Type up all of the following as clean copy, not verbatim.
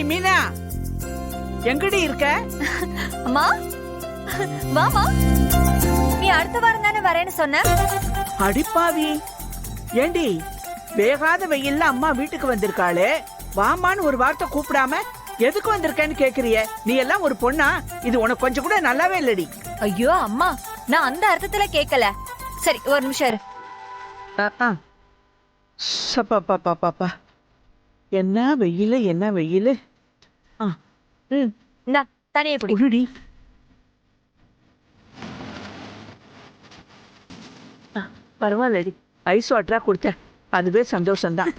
ஏய் மீனா, எங்கடி இருக்க? அம்மா வாமா, நீ அடுத்த வாரம் தானே வரேன்னு சொன்ன. அடிப்பாவி, ஏண்டி வேகாத வெயில்ல அம்மா வீட்டுக்கு வந்திருக்காளே, வாமான்னு ஒரு வார்த்தை கூப்பிடாம எதுக்கு வந்திருக்கேன்னு கேக்குறிய? நீ எல்லாம் ஒரு பொண்ணா? இது உனக்கு கொஞ்சம் கூட நல்லாவே இல்லடி. ஐயோ அம்மா, நான் அந்த அர்த்தத்துல கேட்கல. சரி ஒரு நிமிஷம் இரு. சப்பா என்ன வெயிலு, என்ன வெயிலு. இந்தா தனியே குடி. குடிடி. பரவாயில்லடி, ஐஸ் வாட்டரா குடிச்ச அதுவே சந்தோஷம்தான்.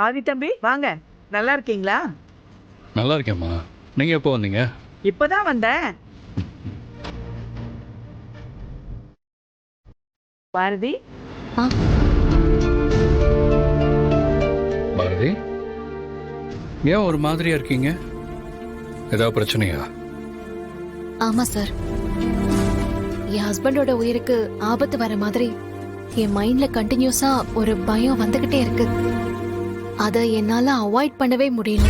ஆதி தம்பி வாங்க, நல்லா இருக்கீங்களா? நல்லா இருக்கேம்மா. நீங்க எப்போ வந்தீங்க? இப்பதான் வந்தேன். பாரதி, பாரதி, ஏன் ஒரு மாதிரியா இருக்கீங்க? ஏதாவது பிரச்சனையா? ஆமா சார், என் ஹஸ்பண்டோட உயிருக்கு ஆபத்து வர மாதிரி என் மைண்ட்ல கண்டினியூஸா ஒரு பயம் வந்துகிட்டே இருக்கு. அத என்னால அவாய்ட் பண்ணவே முடியல.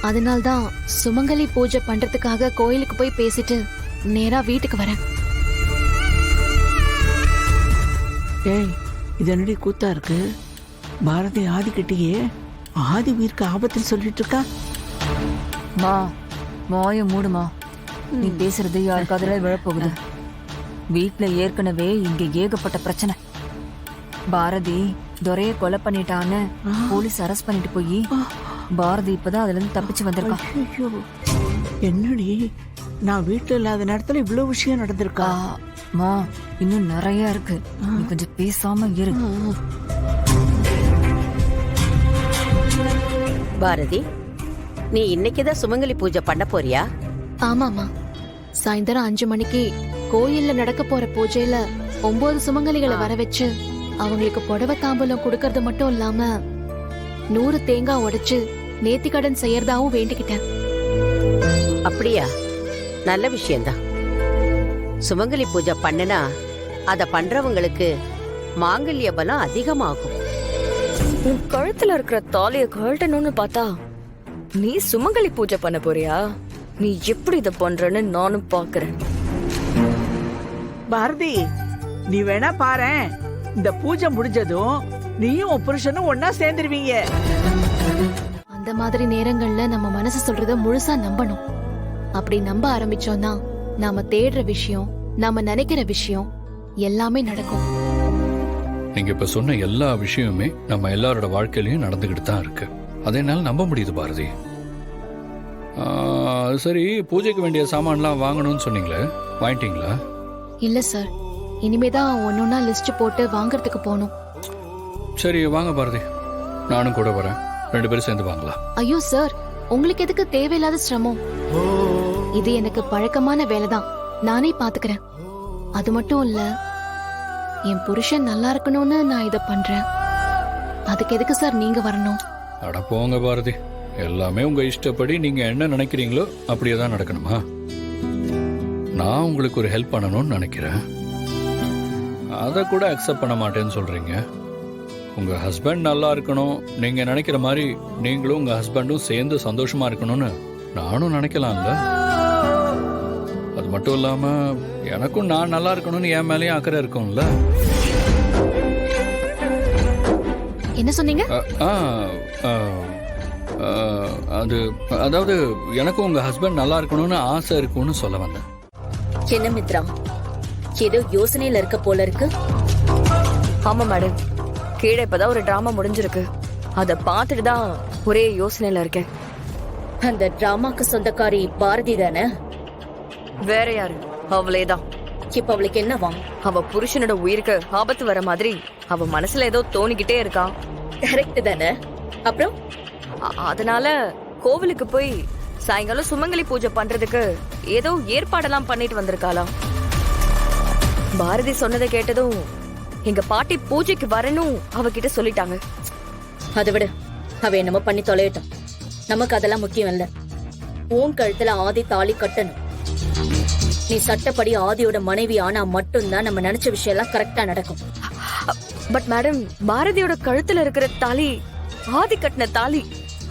அதனால்தான் சுமங்கலி பூஜை பண்றதுக்காக கோயிலுக்கு போய் பேசிட்டு நேரா வீட்டுக்கு வரேன். ஏய், இது என்னடி கூத்தா இருக்கு? பாரதி ஆதி கிட்டேயே ஆதி உயிருக்கு ஆபத்துன்னு சொல்லிட்டு இருக்கா. மா வாய மூடுமா, நீ பேசுறது யாருக்காவது விழப்போகுது. வீட்டுல ஏற்கனவே இங்க ஏகப்பட்ட பிரச்சனை. பாரதி துரைய கொலை பண்ணிட்டான்னு போலீஸ் அரெஸ்ட் பண்ணிட்டு போய் பாரதி இப்பதான் அதுல இருந்து தப்பிச்சு வந்திருக்கா. என்னடி, நான் வீட்டுல இல்லாத நேரத்துல இவ்வளவு விஷயம் நடந்திருக்கா? மா இன்னும் நிறைய இருக்கு, நீ கொஞ்சம் பேசாம இரு. பாரதி, நீ இன்னைக்குதான் சுமங்கலி பூஜை பண்ண போறியா? ஆமாமா, சாயந்தரம் 5 மணிக்கு கோயில்ல நடக்க போற பூஜையில 9 சுமங்கலிகளை வர வச்சு அவங்களுக்கு புடவை தாம்பூலம் கொடுக்கறது மட்டும் இல்லாம 100 தேங்காய் உடைச்சு நேர்த்தி கடன் செய்யறதாவும் வேண்டிக்கிட்டேன். அப்படியா? நல்ல விஷயம்தான். சுமங்கலி பூஜை பண்ணுனா அத பண்றவங்களுக்கு மாங்கல்ய பலம் அதிகமாகும். உன் கழுத்துல இருக்கிற தாலிய கழட்டணும்னு பார்த்தா நீ சுமங்கலி பூஜை பண்ண போறியா? நீ எப்படி இத பண்றன்னு நானும் பாக்குறேன். பாரதி, நீ வேணா பாரேன், இந்த பூஜை முடிஞ்சதும் நீயும் உன் புருஷனும் ஒன்னா சேர்ந்துருவீங்க. அந்த மாதிரி நேரங்கள்ல நம்ம மனசு சொல்றத முழுசா நம்பணும். அப்படி நம்ப ஆரம்பிச்சோம்னா நாம தேடுற விஷயம், நாம நினைக்கிற விஷயம் எல்லாமே நடக்கும். நீங்க இப்ப சொன்ன எல்லா விஷயமுமே நம்ம எல்லாரோட வாழ்க்கையிலயும் நடந்துகிட்டு தான் இருக்கு. அதை என்னால நம்ப முடியுது பாரதி. சரி, பூஜைக்கு வேண்டிய சாமான்லாம் வாங்கணும்னு சொன்னீங்களே, வாங்கிட்டீங்களா? இல்ல சார், இனிமேதான் ஒன்னொன்னா லிஸ்ட் போட்டு வாங்கறதுக்கு போகணும். சரி வாங்க பாரதி, நானும் கூட வரேன், 2 பேரும் சேர்ந்து வாங்கலாம். ஐயோ சார், உங்களுக்கு எதுக்கு தேவையில்லாத சிரமம்? இது எனக்கு பழக்கமான வேலைதான், நானே பாத்துக்கிறேன். அது மட்டும் இல்ல, என் புருஷன் நல்லா இருக்கணும்னு நான் இத பண்றேன். அதுக்கு எதுக்கு சார் நீங்க வரணும்? அட போங்க பாரதி, எல்லாமே உங்க இஷ்டப்படி நீங்க என்ன நினைக்கிறீங்களோ அப்படியே தான் நடக்கணுமா? நான் உங்களுக்கு ஒரு ஹெல்ப் பண்ணணும்னு நினைக்கிறேன், அதை கூட அக்செப்ட் பண்ண மாட்டேன்னு சொல்றீங்க. உங்க ஹஸ்பண்ட் நல்லா இருக்கணும், நீங்க நினைக்கிற மாதிரி நீங்களும் உங்க ஹஸ்பண்டும் சேர்ந்து சந்தோஷமா இருக்கணும்னு நானும் நினைக்கலாம்ல. அது மட்டும் இல்லாம எனக்கும் நான் நல்லா இருக்கணும்னு என் மேலேயும் அக்கறை இருக்கும்ல. என்ன சொன்னீங்க? அது அதாவது எனக்கும் உங்க ஹஸ்பண்ட் நல்லா இருக்கணும்னு ஆசை இருக்கும்னு சொல்ல வந்தேன். என்ன மித்ரா, ஏதோ யோசனையில இருக்க போல இருக்கு. ஆமா மேடம், கீழே இப்பதான் ஒரு டிராமா முடிஞ்சிருக்கு, அத பாத்துட்டு தான் ஒரே யோசனையில இருக்கேன். அந்த டிராமாக்கு சொந்தக்காரி பாரதி தானே? வேற யாரு? அவளேதான். இப்ப அவளுக்கு என்னவா? அவ புருஷனோட உயிருக்கு ஆபத்து வர மாதிரி அவ மனசுல ஏதோ தோணிக்கிட்டே இருக்கான். கரெக்ட் தானே? அப்புறம் அதனால கோவிலுக்கு போய் சாயங்காலம் சுமங்கலி பூஜை பண்றதுக்கு ஏதோ ஏற்பாடெல்லாம் பண்ணிட்டு வந்திருக்காளாம். பாரதி சொன்னதை கேட்டதும் எங்க பாட்டி பூஜைக்கு வரணும் அவகிட்ட சொல்லிட்டாங்க. அதை விட அவ என்னமோ பண்ணி நமக்கு அதெல்லாம் முக்கியம் இல்ல. உன் கழுத்துல ஆதி தாலி கட்டணும். நீ சட்டப்படி ஆதியோட மனைவி ஆனா மட்டும்தான் நம்ம நினைச்ச விஷயம் எல்லாம் கரெக்டா நடக்கும். பட் மேடம், பாரதியோட கழுத்துல இருக்கிற தாலி ஆதி கட்டின தாலி.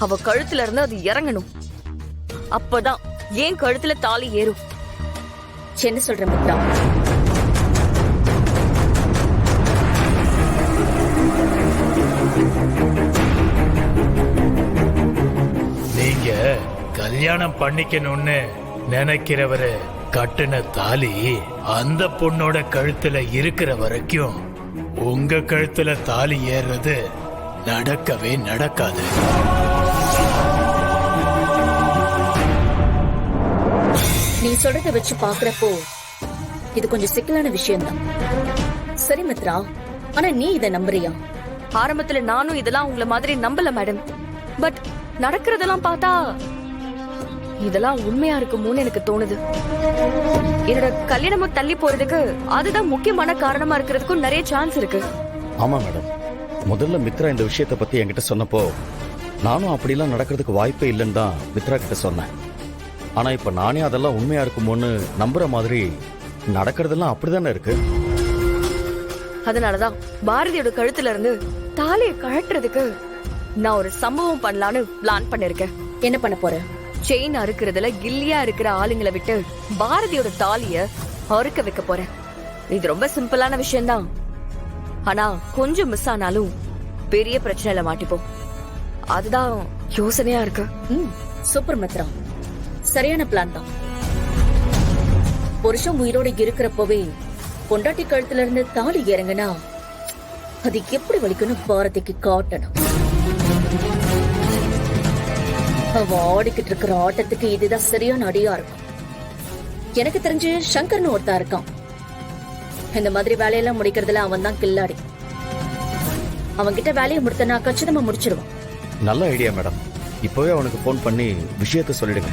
அவ கழுத்துல இருந்து அது இறங்கணும். அப்பதான் ஏன் கழுத்துல தாலி ஏறும். என்ன சொல்ற மித்ரா? நீங்க கல்யாணம் பண்ணிக்கணும்னு நினைக்கிறவரு கட்டுன தாலி அந்த பொண்ணோட கழுத்துல இருக்கிற வரைக்கும் உங்க கழுத்துல தாலி ஏறுறது நடக்கவே நடக்காது. நீ சொல்றத வச்சு பாக்குறப்போ இது கொஞ்சம் சிக்கலான விஷயம்தான். சரி மித்ரா, ஆனா நீ இத நம்புறியா? ஆரம்பத்துல நானும் இதெல்லாம் உங்களை மாதிரி நம்பல மேடம். பட் நடக்கிறதெல்லாம் பார்த்தா இதெல்லாம் உண்மையா இருக்குமோன்னு எனக்கு தோணுது. என்னோட கல்யாணமும் தள்ளி போறதுக்கு அதுதான் முக்கியமான காரணமா இருக்கிறதுக்கும் நிறைய சான்ஸ் இருக்கு. ஆமா மேடம், முதல்ல மித்ரா இந்த விஷயத்தை பத்தி என்கிட்ட சொன்னப்போ நானும் அப்படிலாம் நடக்கிறதுக்கு வாய்ப்பே இல்லைன்னு தான் மித்ரா கிட்ட சொன்னேன். ஆனா இப்ப நானே அதெல்லாம் உண்மையா இருக்குமோன்னு நம்புற மாதிரி நடக்கிறதெல்லாம் அப்படிதானே இருக்கு. அதனாலதான் பாரதியோட கழுத்துல இருந்து தாலியை கழட்டுறதுக்கு நான் ஒரு சம்பவம் பண்ணலான்னு பிளான் பண்ணிருக்கேன். என்ன பண்ண போற? செயின் அறுக்கிறதுல கில்லியா இருக்கிற ஆளுங்களை விட்டு பாரதியோட தாலிய அறுக்க வைக்க போறேன். இது ரொம்ப சிம்பிளான விஷயம்தான். ஆனா கொஞ்சம் மிஸ் ஆனாலும் பெரிய பிரச்சனையில மாட்டிப்போம். அதுதான் யோசனையா இருக்கு. சூப்பர் மித்ரா, சரியான பிளான் தான். புருஷன் உயிரோட இருக்கிறப்பவே பொண்டாட்டி கழுத்துல இருந்து தாலி இறங்குனா அது எப்படி வலிக்கணும் பாரதிக்கு காட்டணும். அவ ஆடிக்கிட்டு இருக்கிற ஆட்டத்துக்கு இதுதான் சரியான அடியா இருக்கும். எனக்கு தெரிஞ்சு சங்கர்னு ஒருத்தா இருக்கான். இந்த மாதிரி வேலையெல்லாம் முடிக்கிறதுல அவன் தான் கில்லாடி. அவன்கிட்ட வேலையை முடித்தனா கச்சிதமா முடிச்சிருவான். நல்ல ஐடியா மேடம். இப்பவே அவனுக்கு போன் பண்ணி விஷயத்த சொல்லிடுங்க.